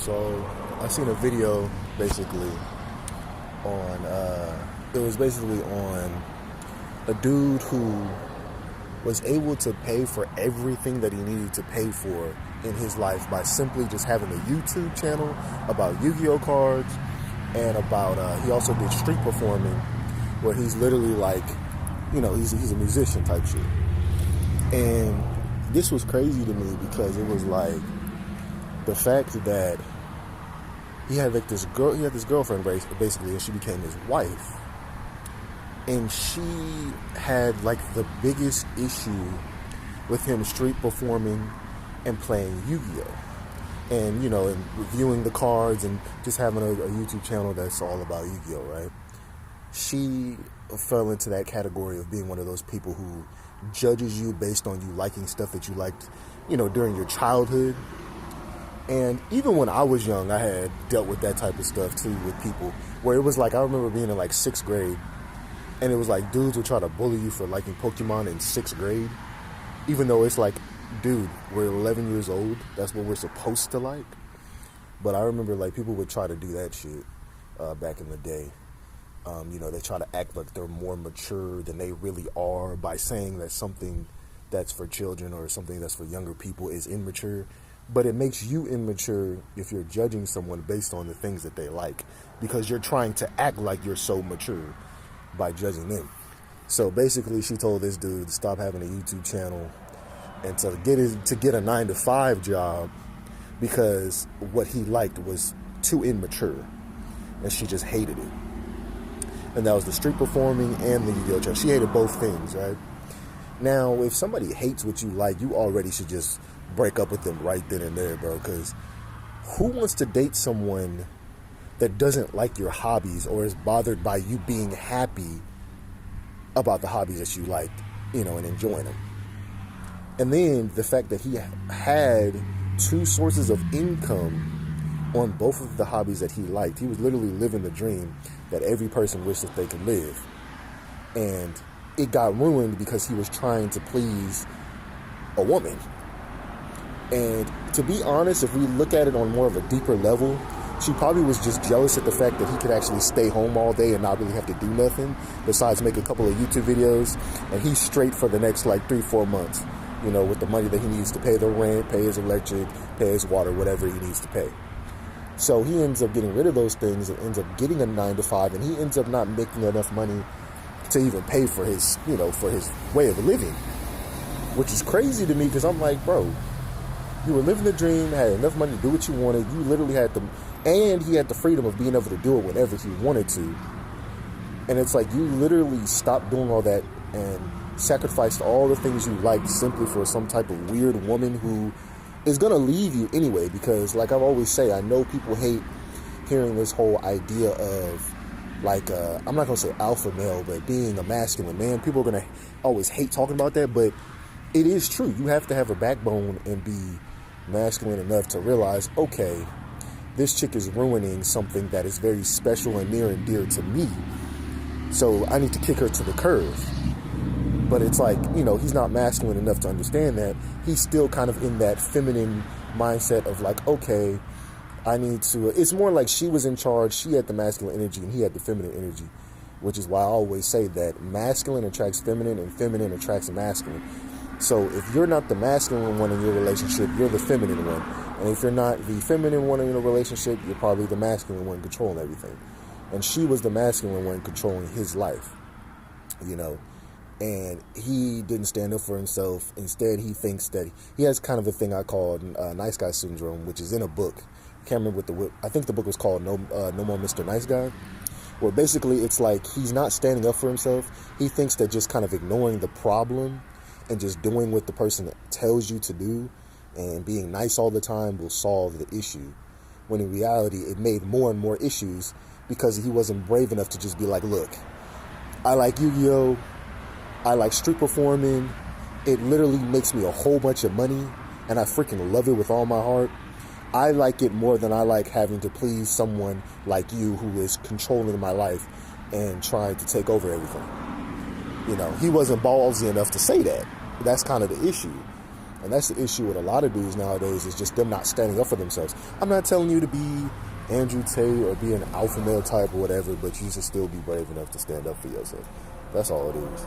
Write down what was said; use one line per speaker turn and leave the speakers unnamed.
So I seen a video basically on it was basically on a dude who was able to pay for everything that he needed to pay for in his life by simply just having a YouTube channel about Yu-Gi-Oh cards and about he also did street performing where he's literally like, you know, he's a musician type shit. And this was crazy to me because it was like the fact that he had like this girlfriend basically, and she became his wife. And she had like the biggest issue with him street performing and playing Yu-Gi-Oh! And, you know, and reviewing the cards and just having a YouTube channel that's all about Yu-Gi-Oh! Right? She fell into that category of being one of those people who judges you based on you liking stuff that you liked, you know, during your childhood. And even when I was young, I had dealt with that type of stuff too with people where it was like, I remember being in like 6th grade and it was like dudes would try to bully you for liking Pokemon in 6th grade, even though it's like, dude, we're 11 years old. That's what we're supposed to like. But I remember like people would try to do that shit back in the day. You know, they try to act like they're more mature than they really are by saying that something that's for children or something that's for younger people is immature. But it makes you immature if you're judging someone based on the things that they like, because you're trying to act like you're so mature by judging them. So basically, she told this dude to stop having a YouTube channel and to get a 9-to-5 job because what he liked was too immature, and she just hated it. And that was the street performing and the Yu-Gi-Oh channel. She hated both things, right? Now, if somebody hates what you like, you already should just break up with them right then and there, bro. Because who wants to date someone that doesn't like your hobbies or is bothered by you being happy about the hobbies that you like, you know, and enjoying them? And then the fact that he had 2 sources of income on both of the hobbies that he liked. He was literally living the dream that every person wished that they could live. And it got ruined because he was trying to please a woman. And to be honest, if we look at it on more of a deeper level, she probably was just jealous at the fact that he could actually stay home all day and not really have to do nothing besides make a couple of YouTube videos. And he's straight for the next like 3-4 months, you know, with the money that he needs to pay the rent, pay his electric, pay his water, whatever he needs to pay. So he ends up getting rid of those things and ends up getting a 9-to-5, and he ends up not making enough money to even pay for his, you know, for his way of living, which is crazy to me because I'm like, bro, you were living the dream, had enough money to do what you wanted. You literally had and he had the freedom of being able to do it whenever he wanted to. And it's like you literally stopped doing all that and sacrificed all the things you liked simply for some type of weird woman who is going to leave you anyway. Because like I always say, I know people hate hearing this whole idea of like, I'm not going to say alpha male, but being a masculine man. People are going to always hate talking about that, but it is true. You have to have a backbone and be masculine enough to realize, okay, this chick is ruining something that is very special and near and dear to me. So I need to kick her to the curb. But it's like, you know, he's not masculine enough to understand that. He's still kind of in that feminine mindset of like, okay, I need to, it's more like she was in charge. She had the masculine energy and he had the feminine energy, which is why I always say that masculine attracts feminine and feminine attracts masculine. So if you're not the masculine one in your relationship, you're the feminine one. And if you're not the feminine one in a relationship, you're probably the masculine one controlling everything. And she was the masculine one controlling his life, you know. And he didn't stand up for himself. Instead, he thinks that he has kind of a thing I call nice guy syndrome, which is in a book. I can't remember I think the book was called No More Mr. Nice Guy. Where basically it's like he's not standing up for himself. He thinks that just kind of ignoring the problem and just doing what the person tells you to do and being nice all the time will solve the issue. When in reality, it made more and more issues because he wasn't brave enough to just be like, look, I like Yu-Gi-Oh! I like street performing. It literally makes me a whole bunch of money and I freaking love it with all my heart. I like it more than I like having to please someone like you who is controlling my life and trying to take over everything. You know, he wasn't ballsy enough to say that. That's kind of the issue. And that's the issue with a lot of dudes nowadays, is just them not standing up for themselves. I'm not telling you to be Andrew Tate or be an alpha male type or whatever, but you should still be brave enough to stand up for yourself. That's all it is.